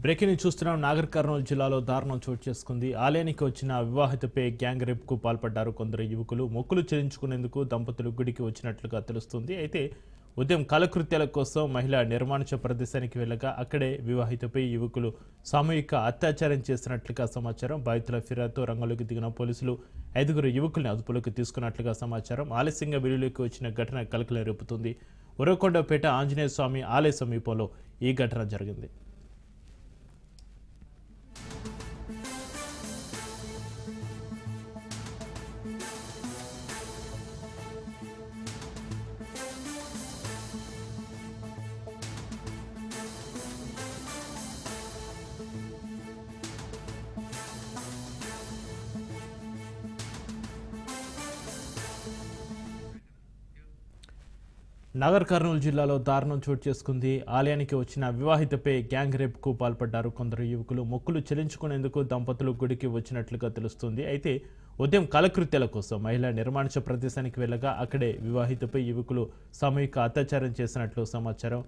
Breaking news చూస్తున్నాం. నాగర్ కర్నూలు జిల్లాలో దారుణం చోటు చేసుకుంది. ఆలయానికి వచ్చిన వివాహితపై గ్యాంగ్ రేప్కు పాల్పడ్డారు కొందరు యువకులు. మొక్కులు చెల్లించుకునేందుకు దంపతులు గుడికి వచ్చినట్లుగా తెలుస్తుంది. అయితే ఉదయం కాలకృత్యాల కోసం మహిళ నిర్మానుష ప్రదేశానికి వెళ్ళగా అక్కడే వివాహితపై యువకులు సామూహిక అత్యాచారం చేసినట్లుగా సమాచారం. బాధితుల ఫిర్యాదుతో రంగంలోకి దిగిన పోలీసులు 5 యువకుల్ని అదుపులోకి తీసుకున్నట్లుగా సమాచారం. ఆలస్యంగా వెలుగులోకి వచ్చిన ఘటన కలకలం రేపుతుంది. ఉరవకొండపేట ఆంజనేయ స్వామి ఆలయ సమీపంలో ఈ ఘటన జరిగింది. నాగర్ కర్నూలు జిల్లాలో దారుణం చోటు చేసుకుంది. ఆలయానికి వచ్చిన వివాహితపై గ్యాంగ్ రేప్కు పాల్పడ్డారు కొందరు యువకులు. మొక్కులు చెల్లించుకునేందుకు దంపతులు గుడికి వచ్చినట్లుగా తెలుస్తుంది. అయితే ఉదయం కాలకృత్యాల కోసం మహిళ నిర్మానుష ప్రదేశానికి వెళ్ళగా అక్కడే వివాహితపై యువకులు సామూహిక అత్యాచారం చేసినట్లు సమాచారం.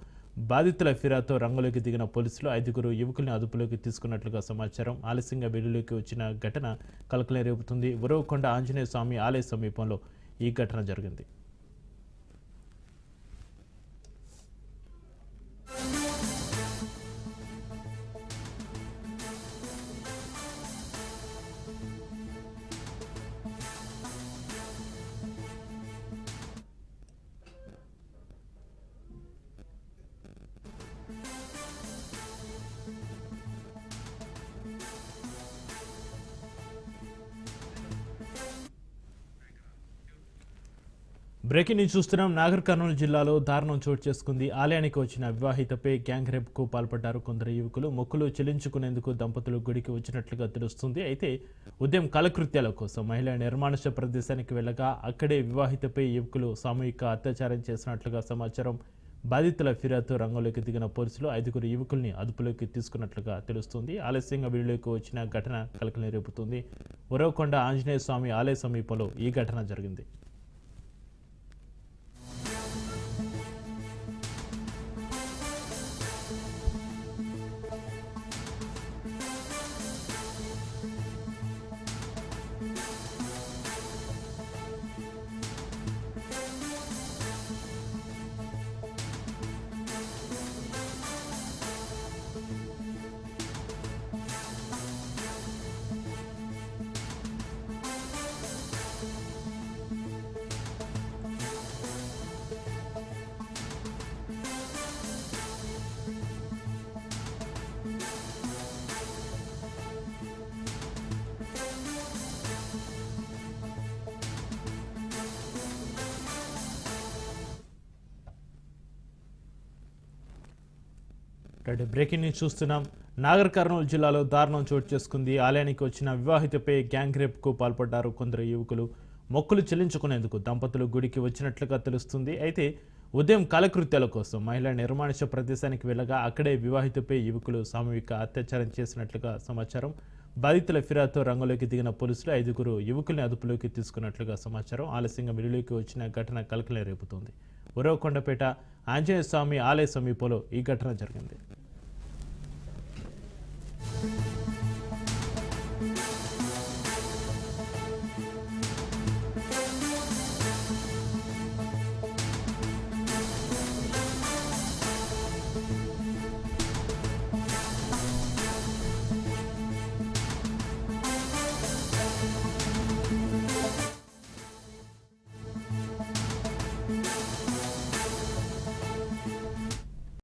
బాధితుల ఫిర్యాదుతో రంగంలోకి దిగిన పోలీసులు 5 యువకుల్ని అదుపులోకి తీసుకున్నట్లుగా సమాచారం. ఆలస్యంగా వెలుగులోకి వచ్చిన ఘటన కలకలం రేపుతుంది. ఉరవకొండ ఆంజనేయ స్వామి ఆలయ సమీపంలో ఈ ఘటన జరిగింది. బ్రేకింగ్ న్యూస్ చూస్తున్నాం. నాగర్ కర్నూలు జిల్లాలో దారుణం చోటు చేసుకుంది. ఆలయానికి వచ్చిన వివాహితపై గ్యాంగ్ రేప్కు పాల్పడ్డారు కొందరు యువకులు. మొక్కులు చెల్లించుకునేందుకు దంపతులు గుడికి వచ్చినట్లుగా తెలుస్తుంది. అయితే ఉదయం కాలకృత్యాల కోసం మహిళ నిర్మానుష ప్రదేశానికి వెళ్ళగా అక్కడే వివాహితపై యువకులు సామూహిక అత్యాచారం చేసినట్లుగా సమాచారం. బాధితుల ఫిర్యాదుతో రంగంలోకి దిగిన పోలీసులు 5 యువకుల్ని అదుపులోకి తీసుకున్నట్లుగా తెలుస్తుంది. ఆలస్యంగా వీడియోకి వచ్చిన ఘటన కలకలం రేపుతుంది. ఉరవకొండ ఆంజనేయ స్వామి ఆలయ సమీపంలో ఈ ఘటన జరిగింది. బ్రేకింగ్ న్యూస్ చూస్తున్నాం. నాగర్ కర్నూలు జిల్లాలో దారుణం చోటు చేసుకుంది. ఆలయానికి వచ్చిన వివాహితపై గ్యాంగ్ రేప్కు పాల్పడ్డారు కొందరు యువకులు. మొక్కులు చెల్లించుకునేందుకు దంపతులు గుడికి వచ్చినట్లుగా తెలుస్తుంది. అయితే ఉదయం కాలకృత్యాల కోసం మహిళ నిర్మానుష ప్రదేశానికి వెళ్ళగా అక్కడే వివాహితపై యువకులు సామూహిక అత్యాచారం చేసినట్లుగా సమాచారం. బాధితుల ఫిర్యాదుతో రంగంలోకి దిగిన పోలీసులు 5 యువకుల్ని అదుపులోకి తీసుకున్నట్లుగా సమాచారం. ఆలస్యంగా వెలుగులోకి వచ్చిన ఘటన కలకలం రేపుతుంది. ఉరవకొండపేట ఆంజనేయ స్వామి ఆలయ సమీపంలో ఈ ఘటన జరిగింది.